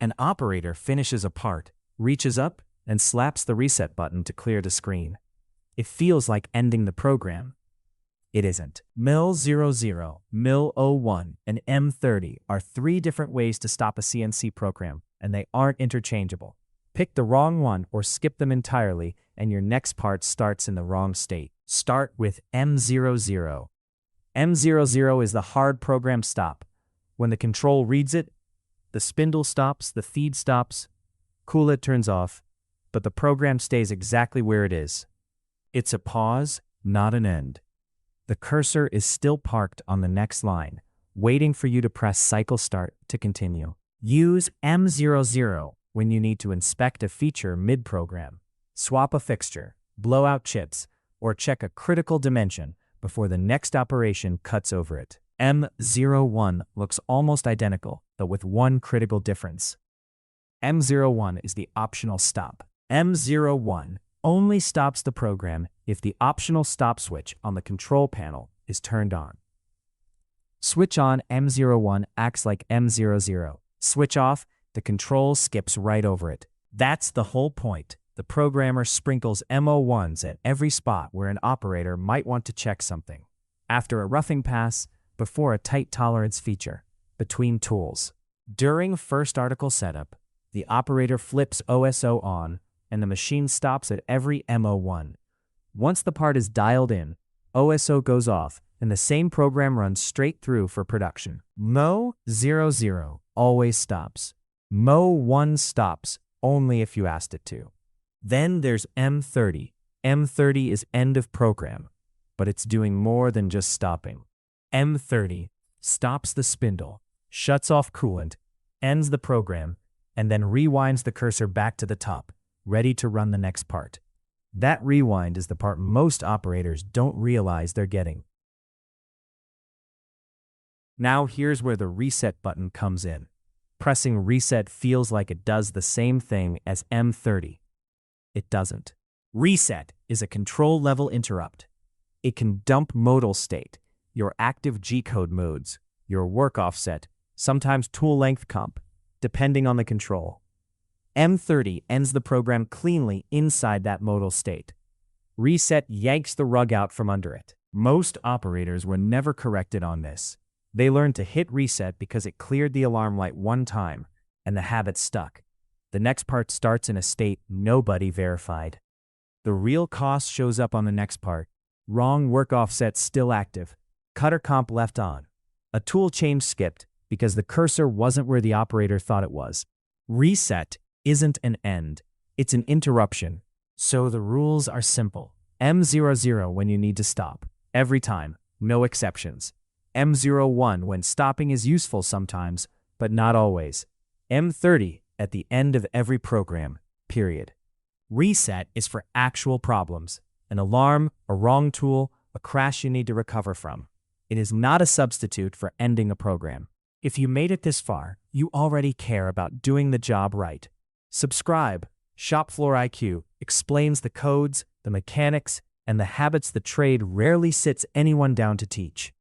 An operator finishes a part, reaches up, and slaps the reset button to clear the screen. It feels like ending the program. It isn't. M00, M01, and M30 are 3 different ways to stop a CNC program, and they aren't interchangeable. Pick the wrong one or skip them entirely, and your next part starts in the wrong state. Start with M00. M00 is the hard program stop. When the control reads it, the spindle stops, the feed stops, coolant turns off, but the program stays exactly where it is. It's a pause, not an end. The cursor is still parked on the next line, waiting for you to press cycle start to continue. Use M00 when you need to inspect a feature mid-program, swap a fixture, blow out chips, or check a critical dimension before the next operation cuts over it. M01 looks almost identical, but with one critical difference. M01 is the optional stop. M01 only stops the program if the optional stop switch on the control panel is turned on. Switch on M01 acts like M00. Switch off, the control skips right over it. That's the whole point. The programmer sprinkles M01s at every spot where an operator might want to check something. After a roughing pass, before a tight tolerance feature, between tools. During first article setup, the operator flips OSO on, and the machine stops at every M01. Once the part is dialed in, OSO goes off, and the same program runs straight through for production. M00 always stops. M01 stops only if you asked it to. Then there's M30. M30 is end of program, but it's doing more than just stopping. M30 stops the spindle, shuts off coolant, ends the program, and then rewinds the cursor back to the top, ready to run the next part. That rewind is the part most operators don't realize they're getting. Now here's where the reset button comes in. Pressing reset feels like it does the same thing as M30. It doesn't. Reset is a control level interrupt. It can dump modal state, your active G-code modes, your work offset, sometimes tool length comp, depending on the control. M30 ends the program cleanly inside that modal state. Reset yanks the rug out from under it. Most operators were never corrected on this. They learned to hit reset because it cleared the alarm light one time, and the habit stuck. The next part starts in a state nobody verified. The real cost shows up on the next part. Wrong work offset still active. Cutter comp left on. A tool change skipped because the cursor wasn't where the operator thought it was. Reset isn't an end. It's an interruption. So the rules are simple. M00 when you need to stop. Every time. No exceptions. M01 when stopping is useful sometimes, but not always. M30 at the end of every program. Period. Reset is for actual problems. An alarm, a wrong tool, a crash you need to recover from. It is not a substitute for ending a program. If you made it this far, you already care about doing the job right. Subscribe. ShopFloorIQ explains the codes, the mechanics, and the habits the trade rarely sits anyone down to teach.